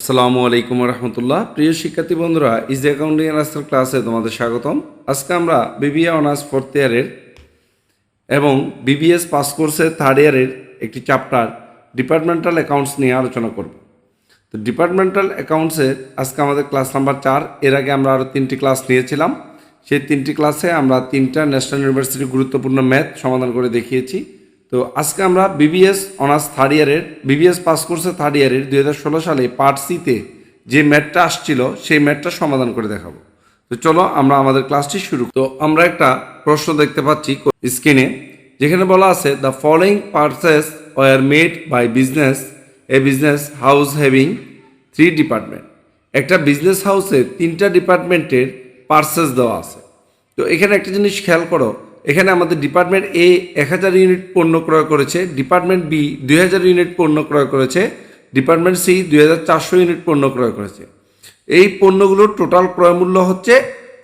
আসসালামু আলাইকুম রহমতুল্লাহ। প্রিয় শিক্ষার্থী বন্ধুরা, ইজি অ্যাকাউন্টিং অনার্সের ক্লাসে তোমাদের স্বাগতম। আজকে আমরা বিবিএ অনার্স 4th ইয়ারের এবং বিবিএস পাস কোর্সের 3rd ইয়ারের একটি চ্যাপ্টার ডিপার্টমেন্টাল অ্যাকাউন্টস নিয়ে আলোচনা করব। তো ডিপার্টমেন্টাল অ্যাকাউন্টসের আজকে আমাদের ক্লাস নাম্বার 4। এর আগে আমরা আরও 3টি ক্লাস নিয়েছিলাম। সেই 3টি ক্লাসে আমরা 3টা ন্যাশনাল ইউনিভার্সিটির গুরুত্বপূর্ণ ম্যাথ সমাধান করে দেখিয়েছি। তো আজকে আমরা বিবিএস অনার্স 3rd ইয়ারের বিবিএস পাস কোর্সের 3rd ইয়ারের 2016 সালে পার্ট সিতে যে ম্যাথটা আসছিল সেই ম্যাথটা সমাধান করে দেখাবো। তো চলো আমরা আমাদের ক্লাসটি শুরু। তো আমরা একটা প্রশ্ন দেখতে পাচ্ছি স্ক্রিনে, যেখানে বলা আছে the following purchase were made by a business house having 3 department. একটা বিজনেস হাউসে 3টা ডিপার্টমেন্টের পারচেস দেওয়া আছে। তো এখানে একটা জিনিস খেয়াল করো, এখানে আমাদের ডিপার্টমেন্ট এ 1000 ইউনিট পণ্য ক্রয় করেছে, ডিপার্টমেন্ট বি 2000 ইউনিট পণ্য ক্রয় করেছে, ডিপার্টমেন্ট সি 2400 ইউনিট পণ্য ক্রয় করেছে। এই পণ্যগুলোর টোটাল ক্রয় মূল্য হচ্ছে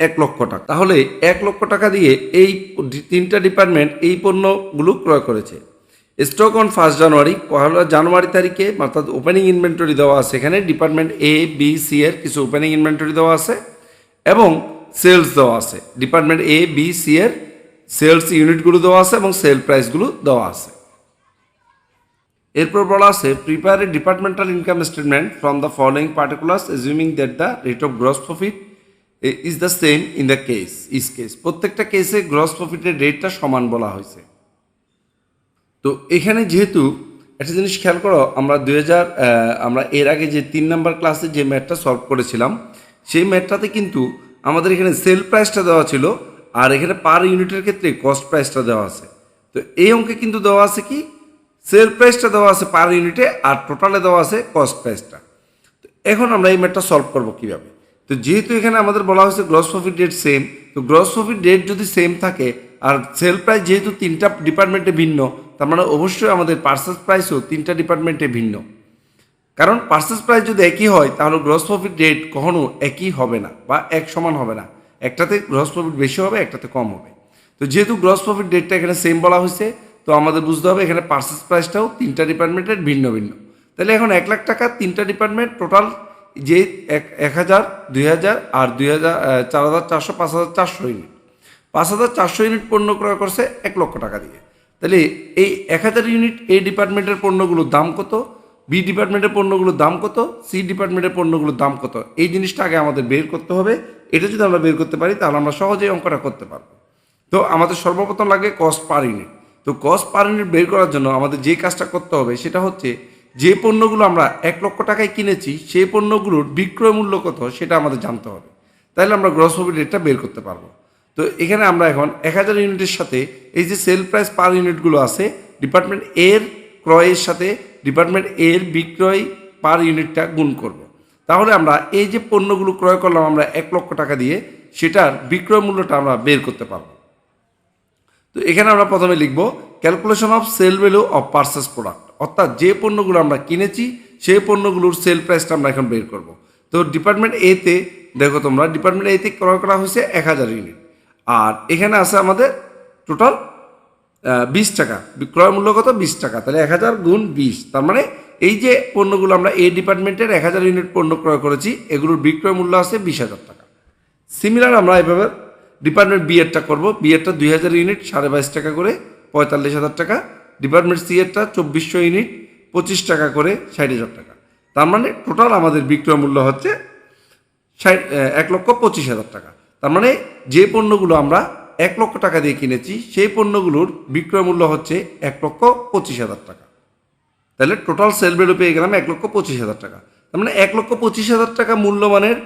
1 লক্ষ টাকা। তাহলে 1 লক্ষ টাকা দিয়ে এই 3টা ডিপার্টমেন্ট এই পণ্যগুলো ক্রয় করেছে। স্টক অন 1 জানুয়ারি, 1 জানুয়ারি তারিখে অর্থাৎ ওপেনিং ইনভেন্টরি দেওয়া আছে। এখানে ডিপার্টমেন্ট এ বি সি এর কিছু ওপেনিং ইনভেন্টরি দেওয়া আছে এবং সেলস দেওয়া আছে। ডিপার্টমেন্ট এ বি সি এর সেলস ইউনিটগুলো দেওয়া আছে এবং সেল প্রাইসগুলো দেওয়া আছে। এরপর বলা আছে prepare a departmental income statement from the following particulars assuming that the rate of gross profit is the same in the case. প্রত্যেকটা কেসে গ্রস প্রফিটের রেটটা সমান বলা হয়েছে। তো এখানে যেহেতু একটা জিনিস খেয়াল করো, আমরা এর আগে যে 3 নম্বর ক্লাসে যে ম্যাথটা সলভ করেছিলাম সেই ম্যাথটাতে কিন্তু আমাদের এখানে সেল প্রাইসটা দেওয়া ছিল আর এখানে পার ইউনিটের ক্ষেত্রে কস্ট প্রাইসটা দেওয়া আছে। তো এই অঙ্কে কিন্তু দেওয়া আছে কি, সেল প্রাইসটা দেওয়া আছে পার ইউনিটে আর টোটালে দেওয়া আছে কস্ট প্রাইসটা। তো এখন আমরা এই ম্যাথটা সলভ করবো কীভাবে? তো যেহেতু এখানে আমাদের বলা হয়েছে গ্রস প্রফিট রেট সেম, তো গ্রস প্রফিট রেট যদি সেম থাকে আর সেল প্রাইস যেহেতু 3টা ডিপার্টমেন্টে ভিন্ন, তার মানে অবশ্যই আমাদের পারচেস প্রাইসও 3টা ডিপার্টমেন্টে ভিন্ন। কারণ পারচেস প্রাইস যদি একই হয় তাহলে গ্রস প্রফিট রেট কখনো একই হবে না বা এক সমান হবে না। একটাতে গ্রস প্রফিট বেশি হবে, একটাতে কম হবে। তো যেহেতু গ্রস প্রফিট রেটটা এখানে সেম বলা হয়েছে, তো আমাদের বুঝতে হবে এখানে পারচেস প্রাইসটাও 3টা ডিপার্টমেন্টের ভিন্ন ভিন্ন। তাহলে এখন 1 লাখ টাকা 3টা ডিপার্টমেন্ট টোটাল যে 1000, 2000 আর 2000, 4400, 5400 ইউনিট, 5400 ইউনিট পণ্য ক্রয় করছে 1 লক্ষ টাকা দিয়ে। তাহলে এই 1000 ইউনিট এই ডিপার্টমেন্টের পণ্যগুলোর দাম কত, বি ডিপার্টমেন্টের পণ্যগুলোর দাম কত, সি ডিপার্টমেন্টের পণ্যগুলোর দাম কত, এই জিনিসটা আগে আমাদের বের করতে হবে। এটা যদি আমরা বের করতে পারি তাহলে আমরা সহজেই অঙ্কটা করতে পারবো। তো আমাদের সর্বপ্রথম লাগে কস্ট পার ইউনিট। তো কস্ট পার ইউনিট বের করার জন্য আমাদের যে কাজটা করতে হবে সেটা হচ্ছে যে পণ্যগুলো আমরা 1 লক্ষ টাকায় কিনেছি সেই পণ্যগুলোর বিক্রয় মূল্য কত সেটা আমাদের জানতে হবে। তাহলে আমরা গ্রস প্রফিট রেটটা বের করতে পারবো। তো এখানে আমরা এখন 1000 ইউনিটের সাথে এই যে সেল প্রাইস পার ইউনিটগুলো আছে, ডিপার্টমেন্ট এর ক্রয়ের সাথে ডিপার্টমেন্ট এর বিক্রয় পার ইউনিটটা গুণ করব। তাহলে আমরা এই যে পণ্যগুলো ক্রয় করলাম আমরা 1 লক্ষ টাকা দিয়ে, সেটার বিক্রয় মূল্যটা আমরা বের করতে পারবো। তো এখানে আমরা প্রথমে লিখব calculation of sale value of purchase product, অর্থাৎ যে পণ্যগুলো আমরা কিনেছি সেই পণ্যগুলোর সেল প্রাইসটা আমরা এখন বের করব। তো ডিপার্টমেন্ট এতে দেখো তোমরা, ডিপার্টমেন্ট এতে ক্রয় করা হয়েছে 1000 ইউনিট আর এখানে আছে আমাদের টোটাল 20 টাকা, বিক্রয় মূল্য কত 20 টাকা। তাহলে 1000 গুণ 20, তার মানে এই যে পণ্যগুলো আমরা এই ডিপার্টমেন্টের 1000 ইউনিট পণ্য ক্রয় করেছি এগুলোর বিক্রয় মূল্য আছে 20,000 টাকা। সিমিলার আমরা এভাবে ডিপার্টমেন্ট বি এরটা করবো। বি এরটা 2000 ইউনিট 22.5 টাকা করে 45,000 টাকা। ডিপার্টমেন্ট সি এরটা 2400 ইউনিট 25 টাকা করে 60,000 টাকা। তার মানে টোটাল আমাদের বিক্রয় মূল্য হচ্ছে 1,25,000 টাকা। তার মানে যে পণ্যগুলো আমরা 1 লক্ষ টাকা দিয়ে কিনেছি সেই পণ্যগুলোর বিক্রয় মূল্য হচ্ছে 1,25,000 টাকা। তাহলে টোটাল সেল ভ্যালু পেয়ে গেলাম 1,25,000 টাকা। তার মানে 1,25,000 টাকা মূল্যমানের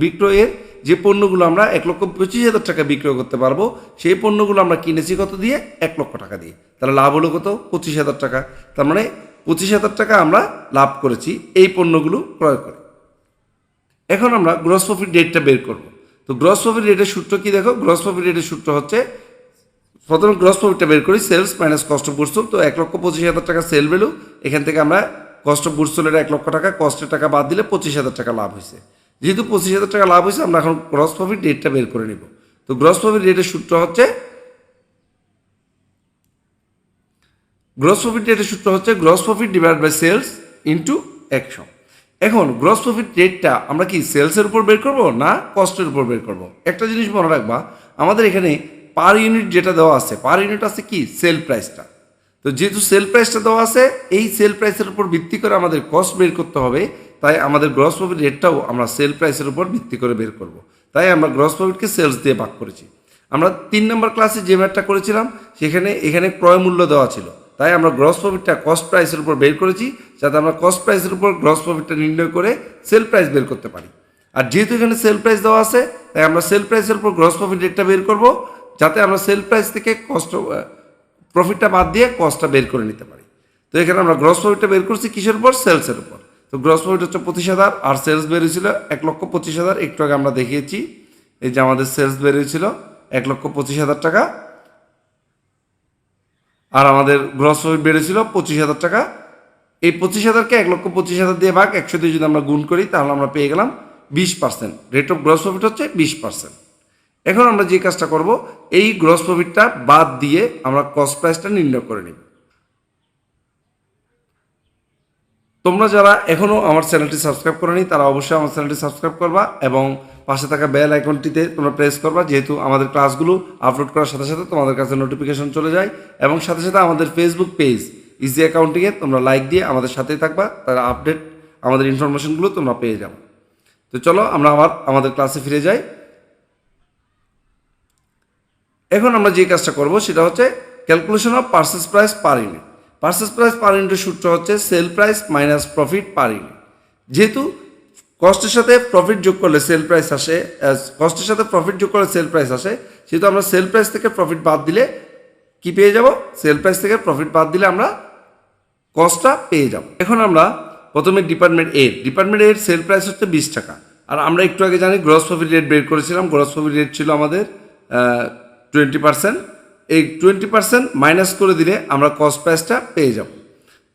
বিক্রয়ের যে পণ্যগুলো আমরা 1,25,000 টাকা বিক্রয় করতে পারবো সেই পণ্যগুলো আমরা কিনেছি কত দিয়ে, 1 লক্ষ টাকা দিয়ে। তাহলে লাভ হলো কত, 25,000 টাকা। তার মানে 25,000 টাকা আমরা লাভ করেছি এই পণ্যগুলো ক্রয় করে। এখন আমরা গ্রস প্রফিট রেটটা বের করব। তো গ্রস প্রফিট রেটের সূত্র কি দেখো, গ্রস প্রফিট রেটের সূত্র হচ্ছে প্রথমে গ্রস প্রফিটটা বের করি, sales minus cost of goods sold. তো 1,25,000 টাকা সেল ভ্যালু, এখান থেকে আমরা কস্ট অফ গুডস সোল্ডের 1 লক্ষ টাকা, কস্টের টাকা বাদ দিলে 25,000 টাকা লাভ হয়েছে। যেহেতু 25,000 টাকা লাভ হয়েছে আমরা এখন গ্রস প্রফিট রেটটা বের করে নিব। তো গ্রস প্রফিট রেটের সূত্র হচ্ছে gross profit divide by sales into 100। এখন গ্রস প্রফিট রেটটা আমরা কি সেলসের উপর বের করব না কস্টের উপর বের করব? একটা জিনিস মনে রাখবা, আমাদের এখানে পার ইউনিট যেটা দেওয়া আছে, পার ইউনিট আছে কি সেল প্রাইসটা। তো যেহেতু সেল প্রাইসটা দেওয়া আছে, এই সেল প্রাইসের উপর ভিত্তি করে আমাদের কস্ট বের করতে হবে, তাই আমাদের গ্রস প্রফিট রেটটাও আমরা সেল প্রাইসের উপর ভিত্তি করে বের করব। তাই আমরা গ্রস প্রফিটকে সেলস দিয়ে ভাগ করেছি। আমরা 3 নম্বর ক্লাসে যে ম্যাথটা করেছিলাম সেখানে এখানে ক্রয় মূল্য দেওয়া ছিল, তাই আমরা গ্রস প্রফিটটা কস্ট প্রাইসের উপর বের করেছি, যাতে আমরা কস্ট প্রাইসের উপর গ্রস প্রফিটটা নির্ণয় করে সেল প্রাইস বের করতে পারি। আর যেহেতু এখানে সেল প্রাইস দেওয়া আছে, তাই আমরা সেল প্রাইসের উপর গ্রস প্রফিট রেটটা বের করব, যাতে আমরা সেল প্রাইস থেকে কস্ট প্রফিটটা বাদ দিয়ে কস্টটা বের করে নিতে পারি। তো এখানে আমরা গ্রস প্রফিটটা বের করছি কিসের উপর? সেলসের উপর। তো গ্রস প্রফিট হচ্ছে 25,000 আর সেলস বেরিয়েছিল 1,25,000। একটু আগে আমরা দেখিয়েছি, এই যে আমাদের সেলস বেরিয়েছিল 1,25,000 টাকা, আর আমাদের গ্রস প্রফিট বেড়েছিল 25,000 টাকা। এই 25,000কে 1,25,000 দিয়ে ভাগ 100 দিয়ে যদি আমরা গুণ করি, তাহলে আমরা পেয়ে গেলাম 20%। রেট অফ গ্রস প্রফিট হচ্ছে 20%। এখন আমরা যে কাজটা করব, এই গ্রস প্রফিটটা বাদ দিয়ে আমরা কস্ট প্রাইসটা নির্ণয় করে নিব। তোমরা যারা এখনও আমার চ্যানেলটি সাবস্ক্রাইব করোনি, তারা অবশ্যই আমার চ্যানেলটি সাবস্ক্রাইব করবা এবং পাশে থাকা বেল আইকনটিতে তোমরা প্রেস করবা, যেহেতু আমাদের ক্লাসগুলো আপলোড করার সাথে সাথে তোমাদের কাছে নোটিফিকেশন চলে যায়। এবং সাথে সাথে আমাদের ফেসবুক পেজ ইজি অ্যাকাউন্টিংয়ে তোমরা লাইক দিয়ে আমাদের সাথেই থাকবা, তার আপডেট আমাদের ইনফরমেশনগুলো তোমরা পেয়ে যাবে। তো চলো আমরা আমাদের ক্লাসে ফিরে যাই। এখন আমরা যে কাজটা করব সেটা হচ্ছে calculation of purchase price per unit. Purchase price per ইউনিটের সূত্র হচ্ছে sale price minus profit per unit. যেহেতু কস্টের সাথে প্রফিট যোগ করলে সেল প্রাইস আসে, কস্টের সাথে প্রফিট যোগ করলে সেল প্রাইস আসে, সেহেতু আমরা সেল প্রাইস থেকে প্রফিট বাদ দিলে কি পেয়ে যাব? সেল প্রাইস থেকে প্রফিট বাদ দিলে আমরা কস্টটা পেয়ে যাব। এখন আমরা প্রথমে ডিপার্টমেন্ট এর সেল প্রাইস হচ্ছে 20 টাকা। আর আমরা একটু আগে জানি গ্রস প্রফিট রেট বের করেছিলাম। গ্রস প্রফিট রেট ছিল আমাদের 20%। এই 20% মাইনাস করে দিলে আমরা কস্ট প্রাইসটা পেয়ে যাব।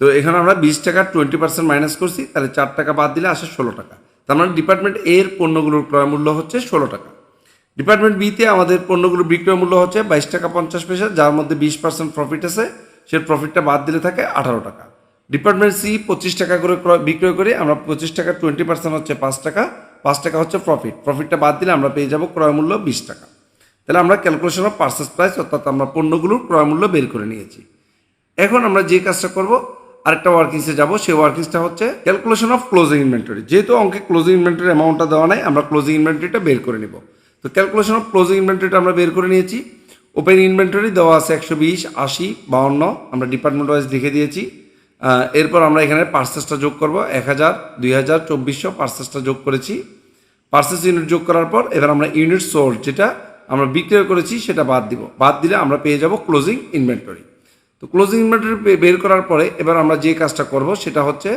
তো এখানে আমরা 20 টাকা 20% মাইনাস করছি, তাহলে 4 টাকা বাদ দিলে আসে 16 টাকা। তার মানে ডিপার্টমেন্ট এর পণ্যগুলোর ক্রয় মূল্য হচ্ছে 16 টাকা। ডিপার্টমেন্ট বিতে আমাদের পণ্যগুলোর বিক্রয় মূল্য হচ্ছে 22 টাকা 50 পয়সা, যার মধ্যে 20% প্রফিট আছে, সে প্রফিটটা বাদ দিলে থাকে 18 টাকা। ডিপার্টমেন্ট সি 25 টাকা করে বিক্রয় করে আমরা 25 টাকা 20% হচ্ছে 5 টাকা, 5 টাকা হচ্ছে প্রফিটটা বাদ দিলে আমরা পেয়ে যাব ক্রয় মূল্য 20 টাকা। তাহলে আমরা ক্যালকুলেশন অফ পারচেজ প্রাইস অর্থাৎ আমরা পণ্যগুলোর ক্রয় মূল্য বের করে নিয়েছি। এখন আমরা যে কাজটা করব, আরেকটা ওয়ার্কিংসে যাব। সেই ওয়ার্কিংসটা হচ্ছে ক্যালকুলেশন অফ ক্লোজিং ইনভেন্টরি। যেহেতু অঙ্কে ক্লোজিং ইনভেন্টরি অ্যামাউন্টটা দেওয়া নাই, আমরা ক্লোজিং ইনভেন্টরিটা বের করে নিব। তো ক্যালকুলেশন অফ ক্লোজিং ইনভেন্টরিটা আমরা বের করে নিয়েছি। ওপেন ইনভেন্টরি দেওয়া আছে 120, 80, 52, আমরা ডিপার্টমেন্ট ওয়াইজ লিখে দিয়েছি। এরপর আমরা এখানে পার্সেসটা যোগ করব, 1000, 2000, 2400 পার্সেসটা যোগ করেছি। পার্সেস ইউনিট যোগ করার পর এবার আমরা ইউনিট সোল্ড যেটা আমরা বিক্রয় করেছি সেটা বাদ দিব। বাদ দিলে আমরা পেয়ে যাব ক্লোজিং ইনভেন্টরি। তো ক্লোজিং ইনভেন্টরি বের করার পরে এবার আমরা যে কাজটা করব সেটা হচ্ছে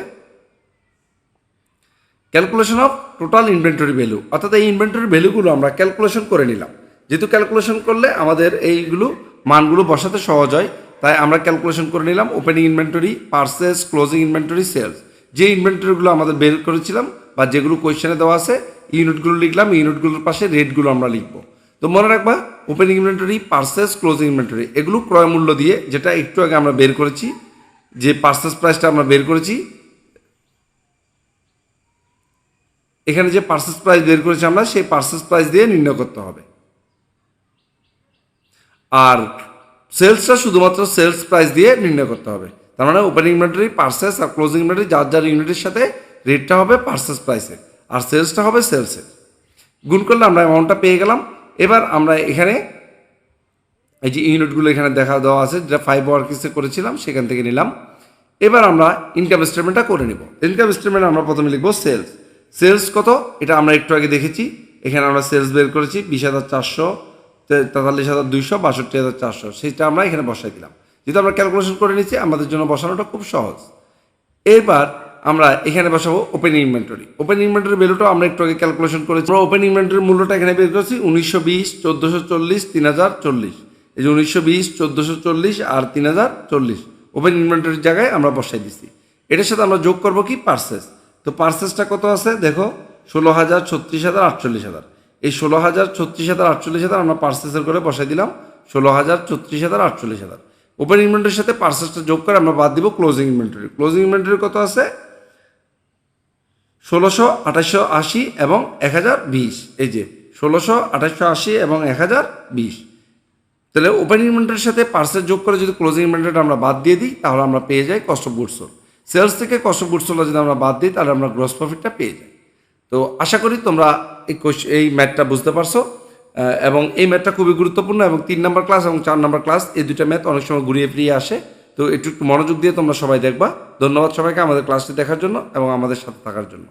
calculation of total inventory value, অর্থাৎ এই ইনভেন্টরি ভ্যালুগুলো আমরা ক্যালকুলেশন করে নিলাম। যেহেতু ক্যালকুলেশন করলে আমাদের এইগুলো মানগুলো বসাতে সহজ হয়, তাই আমরা ক্যালকুলেশন করে নিলাম opening inventory, purchase, closing inventory, sales. যে ইনভেন্টরিগুলো আমাদের বের করেছিলাম বা যেগুলো কোয়েশ্চেনে দেওয়া আছে, ইউনিটগুলো লিখলাম, ইউনিটগুলোর পাশে রেটগুলো আমরা লিখব। তো মনে রাখবা opening inventory, purchase, closing inventory এগুলো ক্রয় মূল্য দিয়ে, যেটা একটু আগে আমরা বের করেছি, যে পার্সেস প্রাইসটা আমরা বের করেছি, এখানে যে পার্সেস প্রাইস বের করেছি আমরা, সেই পার্সেস প্রাইস দিয়ে নির্ণয় করতে হবে। আর সেলসটা শুধুমাত্র সেলস প্রাইস দিয়ে নির্ণয় করতে হবে। তার মানে ওপেনিং ইনভেন্টরি, পার্সেস আর ক্লোজিং ইনভেন্টরি যার যার ইউনিটের সাথে রেটটা হবে পার্সেস প্রাইসের, আর সেলসটা হবে সেলসের। গুণ করলে আমরা অ্যামাউন্টটা পেয়ে গেলাম। এবার আমরা এখানে এই যে ইউনিটগুলো এখানে দেখা দেওয়া আছে, যেটা 5 ওয়ার্কিংসে করেছিলাম সেখান থেকে নিলাম। এবার আমরা ইনকাম স্টেটমেন্টটা করে নিব। ইনকাম স্টেটমেন্ট আমরা প্রথমে লিখব সেলস। সেলস কত এটা আমরা একটু আগে দেখেছি। এখানে আমরা সেলস বের করেছি 20,400, 43,200, 62,400, সেটা আমরা এখানে বসাই দিলাম। যেহেতু আমরা ক্যালকুলেশন করে নিচ্ছি, আমাদের জন্য বসানোটা খুব সহজ। এবার আমরা এখানে বসাবো ওপেনিং ইনভেন্টরি। ওপেনিং ইনভেন্টরি ভ্যালুটা আমরা একটু আগে ক্যালকুলেশন করেছি। আমরা ওপেনিং ইনভেন্টরির মূল্যটা এখানে বের করেছি 1920, 1440, 3040। এই যে 1920, 1440 আর 3040 ওপেন ইনভেন্টরির জায়গায় আমরা বসাই দিচ্ছি। এটার সাথে আমরা যোগ করব কি পার্সেস। তো পার্সেসটা কত আছে দেখো, 16,000, 36,000, 48,000। এই 16,000, 36,000, 48,000 আমরা পার্সেসের করে বসাই দিলাম 16,000, 36,000, 48,000। ওপেন ইনভেন্টরির সাথে পার্সেসটা যোগ করে আমরা বাদ দিব ক্লোজিং ইনভেন্টরি। ক্লোজিং ইনভেন্টরি কত আছে 1600, 2880 এবং 1020, এই যে 1600, 2880 এবং 1020। তাহলে ওপেনিং ইনভেন্টরির সাথে পার্সেল যোগ করে যদি ক্লোজিং ইনভেন্টরিটা আমরা বাদ দিয়ে দিই তাহলে আমরা পেয়ে যাই cost of goods sold. Sales থেকে কস্ট অফ গুডস সোল্ড যদি আমরা বাদ দিই তাহলে আমরা গ্রস প্রফিটটা পেয়ে যাই। তো আশা করি তোমরা এই ম্যাথটা বুঝতে পারছো, এবং এই ম্যাথটা খুবই গুরুত্বপূর্ণ, এবং 3 নম্বর ক্লাস এবং 4 নম্বর ক্লাস এই দুইটা ম্যাথ অনেক সময় ঘুরিয়ে ফিরিয়ে আসে। তো একটু মনোযোগ দিয়ে তোমরা সবাই দেখবা। ধন্যবাদ সবাইকে আমাদের ক্লাসটি দেখার জন্য এবং আমাদের সাথে থাকার জন্য।